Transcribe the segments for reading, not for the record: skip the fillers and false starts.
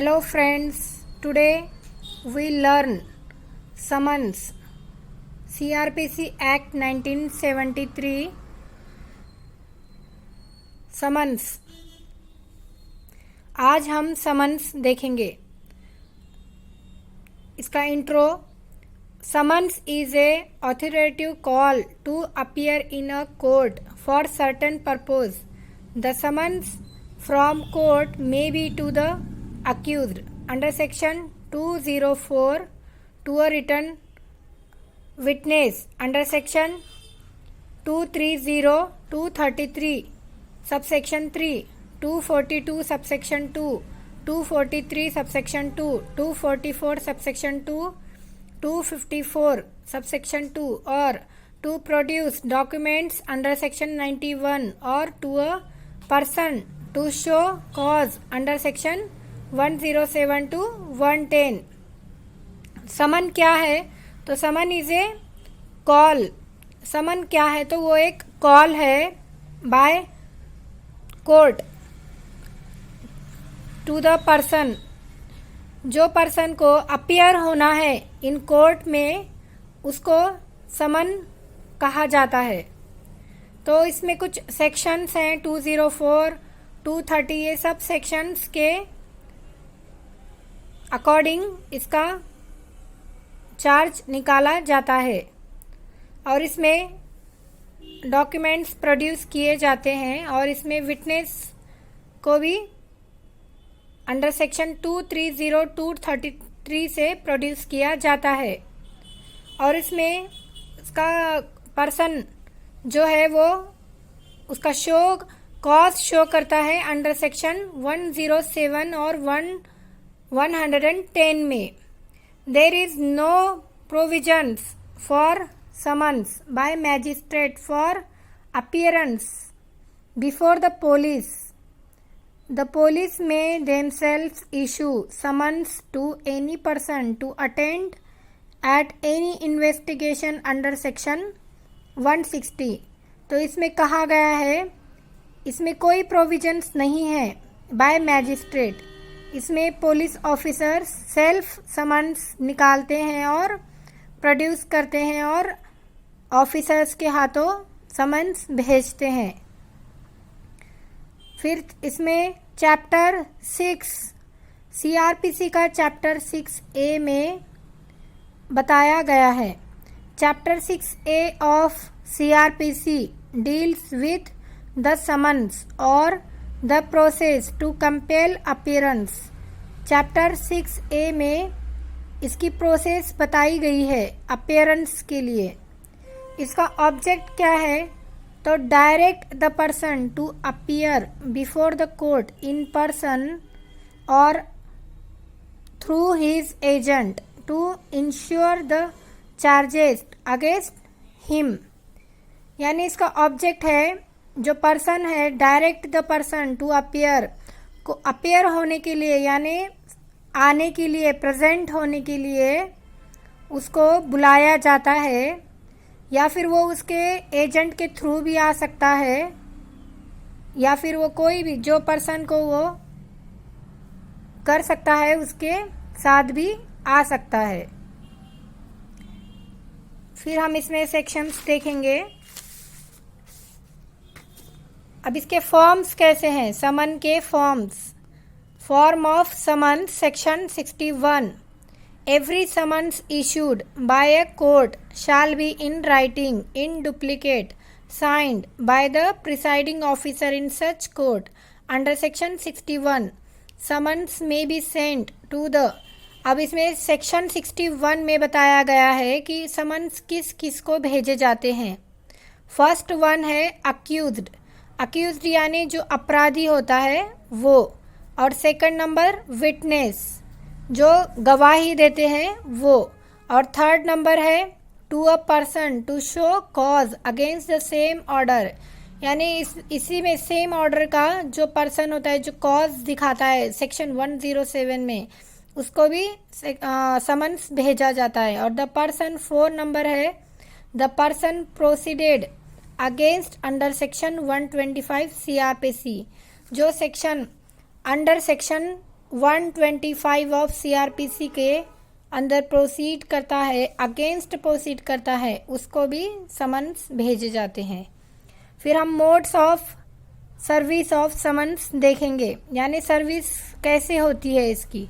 Hello friends, today we learn summons CRPC Act 1973 summons। आज हम summons देखेंगे। इसका intro. Summons is a authoritative call to appear in a court for certain purpose. The summons from court may be to the accused under section 204 to a written witness under section 230 233 subsection 3 242 subsection 2 243 subsection 2 244 subsection 2 254 subsection 2 or to produce documents under section 91 or to a person to show cause under section 107 to 110। समन क्या है? तो someone is a call. समन क्या है? तो वो एक call है by court to the person. जो पर्सन को अपीयर होना है इन कोर्ट में उसको समन कहा जाता है। तो इसमें कुछ सेक्शंस हैं 204 230, ये सब सेक्शंस के अकॉर्डिंग इसका चार्ज निकाला जाता है और इसमें डॉक्यूमेंट्स प्रोड्यूस किए जाते हैं और इसमें विटनेस को भी अंडर सेक्शन 230 233 से प्रोड्यूस किया जाता है। और इसमें इसका पर्सन जो है वो उसका शो कॉज शो करता है अंडर सेक्शन 107 और 110 में। There is no provisions for summons by magistrate for appearance before the police. The police may themselves issue summons to any person to attend at any investigation under section 160। तो इसमें कहा गया है, इसमें कोई provisions नहीं है बाय मैजिस्ट्रेट। इसमें पुलिस ऑफिसर्स सेल्फ समन्स निकालते हैं और प्रोड्यूस करते हैं और ऑफिसर्स के हाथों समन्स भेजते हैं। फिर इसमें चैप्टर 6 सीआरपीसी का चैप्टर 6A में बताया गया है। Chapter 6A of CRPC deals with the summons or the process to compel appearance। Chapter 6A में इसकी प्रोसेस बताई गई है अपीयरेंस के लिए। इसका ऑब्जेक्ट क्या है? तो direct the person to appear before the court in person और through his agent to ensure the charges against him. यानी इसका ऑब्जेक्ट है, जो पर्सन है direct the person to appear, को अपीयर होने के लिए यानी आने के लिए, प्रेजेंट होने के लिए उसको बुलाया जाता है, या फिर वो उसके एजेंट के थ्रू भी आ सकता है, या फिर वो कोई भी जो पर्सन को वो कर सकता है उसके साथ भी आ सकता है। फिर हम इसमें सेक्शंस देखेंगे। अब इसके फॉर्म्स कैसे हैं? समन के forms. Form of summon section 61। Every summons issued by a court shall be in writing in duplicate signed by the presiding officer in such court under section 61। Summons may be sent to the. अब इसमें section 61 में बताया गया है कि summons किस किस को भेजे जाते हैं। फर्स्ट वन है अक्यूज्ड। अक्यूज्ड यानी जो अपराधी होता है वो। और सेकंड नंबर विटनेस, जो गवाही देते हैं वो। और थर्ड नंबर है to a person to show cause against the same order. यानी इसी में सेम ऑर्डर का जो पर्सन होता है जो कॉज दिखाता है सेक्शन 107 में, उसको भी समन्स भेजा जाता है। और द पर्सन 4 नंबर है the person proceeded against under section 125 CRPC। जो section under section 125 of CRPC के अंदर प्रोसीड करता है, अगेंस्ट प्रोसीड करता है, उसको भी समन्स भेजे जाते हैं। फिर हम modes of service of summons देखेंगे, यानी सर्विस कैसे होती है इसकी।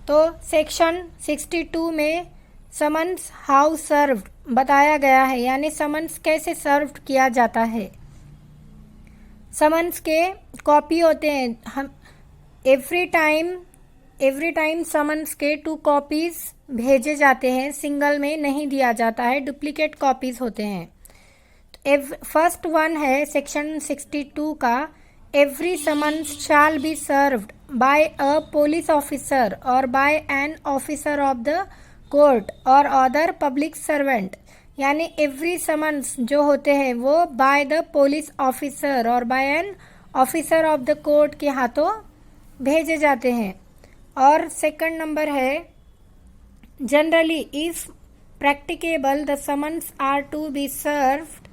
तो सेक्शन 62 में समन्स हाउ सर्व्ड बताया गया है, यानी समन्स कैसे सर्व किया जाता है। समन्स के कॉपी होते हैं, हम एवरी टाइम समन्स के 2 कॉपीज भेजे जाते हैं, सिंगल में नहीं दिया जाता है, डुप्लीकेट कॉपीज होते हैं। फर्स्ट वन है सेक्शन 62 का, every summons shall be served by a police officer और by an officer of the court और अदर पब्लिक सर्वेंट, यानी एवरी समन्स जो होते हैं वो बाय द पुलिस ऑफिसर और by an officer of the court के हाथों भेजे जाते हैं। और सेकंड नंबर है, generally if practicable the summons are to be served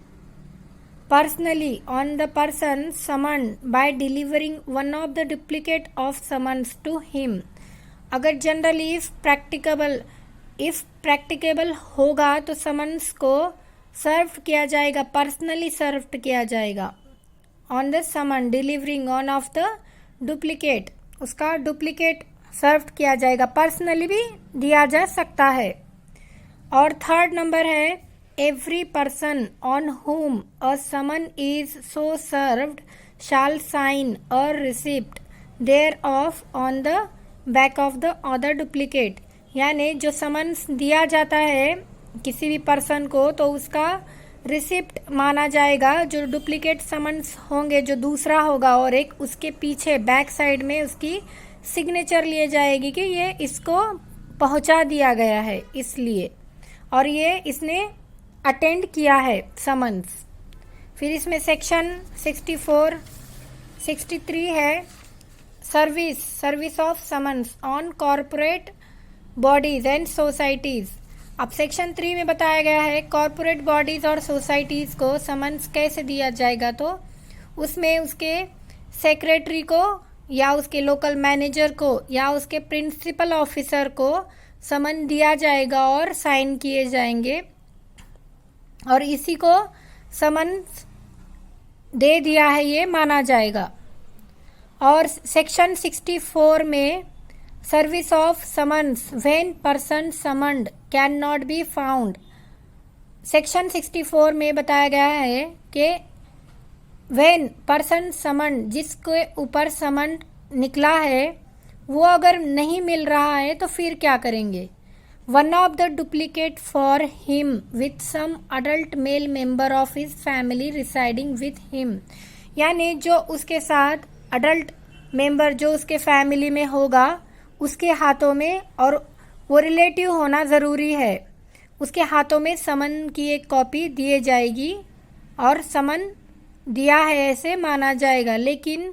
personally on the person summoned by delivering one of the duplicate of summons to him। अगर generally if practicable होगा तो समन्स को सर्व किया जाएगा, पर्सनली सर्व किया जाएगा। On the summon delivering on of the duplicate, उसका duplicate serve किया जाएगा, पर्सनली भी दिया जा सकता है। और थर्ड नंबर है, every person on whom a summon is so served shall sign a receipt thereof on the back of the other duplicate, यानी जो समन्स दिया जाता है किसी भी पर्सन को तो उसका रिसिप्ट माना जाएगा, जो डुप्लीकेट समन्स होंगे जो दूसरा होगा और एक उसके पीछे बैक साइड में उसकी सिग्नेचर लिए जाएगी कि ये इसको पहुंचा दिया गया है इसलिए, और ये इसने अटेंड किया है समन्स। फिर इसमें सेक्शन 64, 63 है, service of summons on corporate bodies and societies. अब सेक्शन 3 में बताया गया है कॉरपोरेट बॉडीज और सोसाइटीज को समन्स कैसे दिया जाएगा। तो उसमें उसके सेक्रेटरी को या उसके लोकल मैनेजर को या उसके प्रिंसिपल ऑफिसर को समन दिया जाएगा और साइन किए जाएंगे, और इसी को समन्स दे दिया है ये माना जाएगा। और सेक्शन 64 में service of summons when person summoned can not be found. Section 64 में बताया गया है कि व्हेन पर्सन समन्ड, जिसके ऊपर समन्ड निकला है वो अगर नहीं मिल रहा है तो फिर क्या करेंगे। One of the duplicate for him with some adult male member of his family residing with him, यानी जो उसके साथ अडल्ट मेंबर जो उसके फैमिली में होगा उसके हाथों में, और वो रिलेटिव होना ज़रूरी है, उसके हाथों में समन की एक कॉपी दिए जाएगी और समन दिया है ऐसे माना जाएगा। लेकिन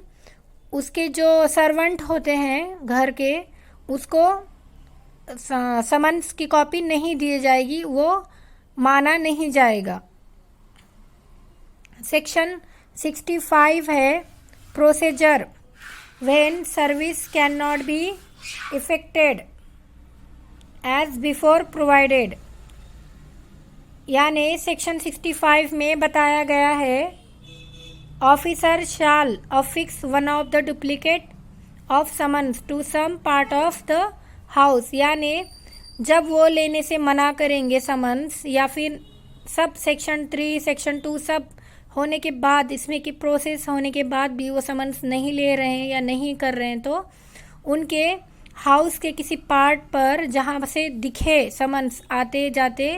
उसके जो सर्वेंट होते हैं घर के उसको समन्स की कॉपी नहीं दी जाएगी, वो माना नहीं जाएगा। सेक्शन 65 है procedure when service can not be effected as before provided, यानी सेक्शन 65 में बताया गया है officer shall affix one of the duplicate of summons to some part of the house, यानी जब वो लेने से मना करेंगे समन्स या फिर सब सेक्शन 3 सेक्शन 2 सब होने के बाद, इसमें की प्रोसेस होने के बाद भी वो समन्स नहीं ले रहे हैं या नहीं कर रहे हैं तो उनके हाउस के किसी पार्ट पर जहाँ से दिखे समन्स आते जाते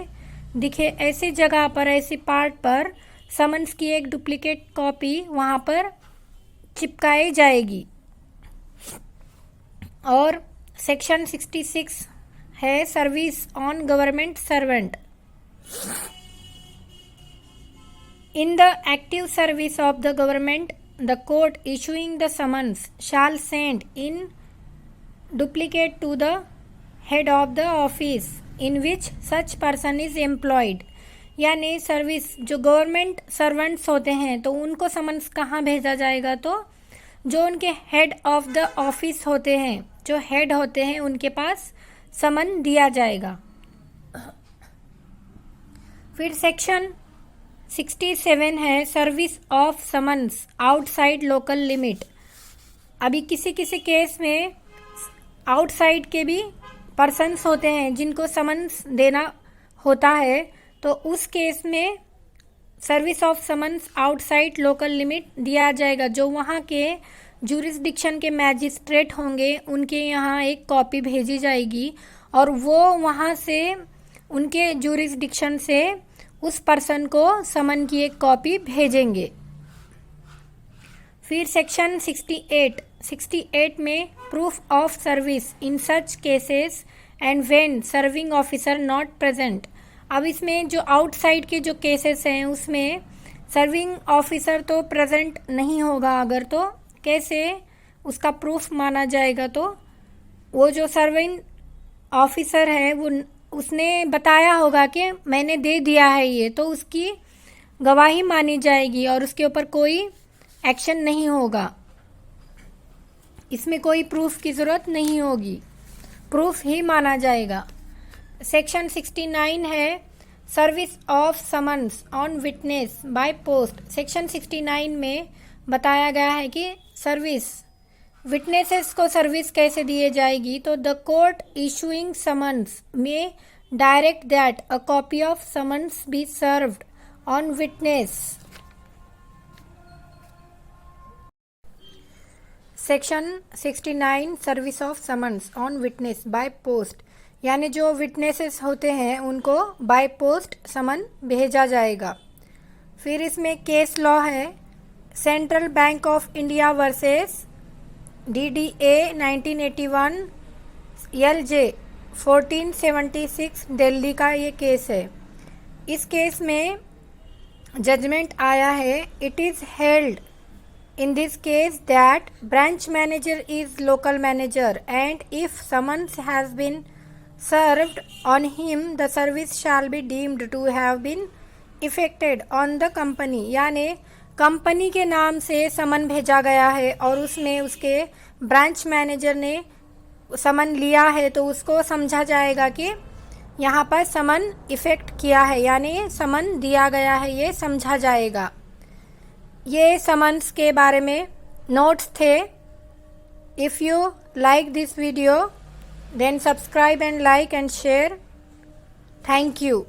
दिखे, ऐसी जगह पर ऐसी पार्ट पर समन्स की एक डुप्लीकेट कॉपी वहाँ पर चिपकाई जाएगी। और सेक्शन 66 है service on government servant. In the active service of the government the court issuing the summons shall send in duplicate to the head of the office in which such person is employed, यानी service जो government servants होते हैं तो उनको summons कहाँ भेजा जाएगा, तो जो उनके हेड ऑफ द ऑफिस होते हैं, जो हेड होते हैं, उनके पास समन दिया जाएगा। फिर सेक्शन 67 है service of summons outside local limit. अभी किसी किसी केस में आउटसाइड के भी पर्सन्स होते हैं जिनको समन्स देना होता है, तो उस केस में service of summons outside local limit दिया जाएगा। जो वहाँ के ज्यूरिसडिक्शन के मैजिस्ट्रेट होंगे उनके यहाँ एक कॉपी भेजी जाएगी और वो वहाँ से उनके ज्यूरिसडिक्शन से उस पर्सन को समन की एक कॉपी भेजेंगे। फिर सेक्शन 68 में proof of service in such cases and when serving officer not present. अब इसमें जो आउटसाइड के जो केसेस हैं उसमें सर्विंग ऑफिसर तो प्रेजेंट नहीं होगा, अगर तो कैसे उसका प्रूफ माना जाएगा, तो वो जो सर्विंग ऑफिसर है वो उसने बताया होगा कि मैंने दे दिया है ये, तो उसकी गवाही मानी जाएगी और उसके ऊपर कोई एक्शन नहीं होगा। इसमें कोई प्रूफ की ज़रूरत नहीं होगी, प्रूफ ही माना जाएगा। सेक्शन 69 है service of summons on witness by post. Section 69 में बताया गया है कि सर्विस विटनेसेस को सर्विस कैसे दिए जाएगी। तो द कोर्ट इशूइंग समन्स में direct that a copy of summons be served on witness. Section 69 service of summons on witness by post, यानी जो विटनेसेस होते हैं उनको बाय पोस्ट समन भेजा जाएगा। फिर इसमें केस लॉ है central bank of India versus DDA 1981 LJ 1476 Delhi का ये केस है। इस केस में जजमेंट आया है it is held in this case that branch manager is local manager and if summons has been served on him the service shall be deemed to have been effected on the company। यानी company के नाम से समन भेजा गया है और उसमें उसके ब्रांच मैनेजर ने समन लिया है, तो उसको समझा जाएगा कि यहाँ पर समन इफ़ेक्ट किया है, यानी समन दिया गया है, ये समझा जाएगा। ये समन्स के बारे में नोट्स थे। If you like this video then subscribe and like and share. Thank you.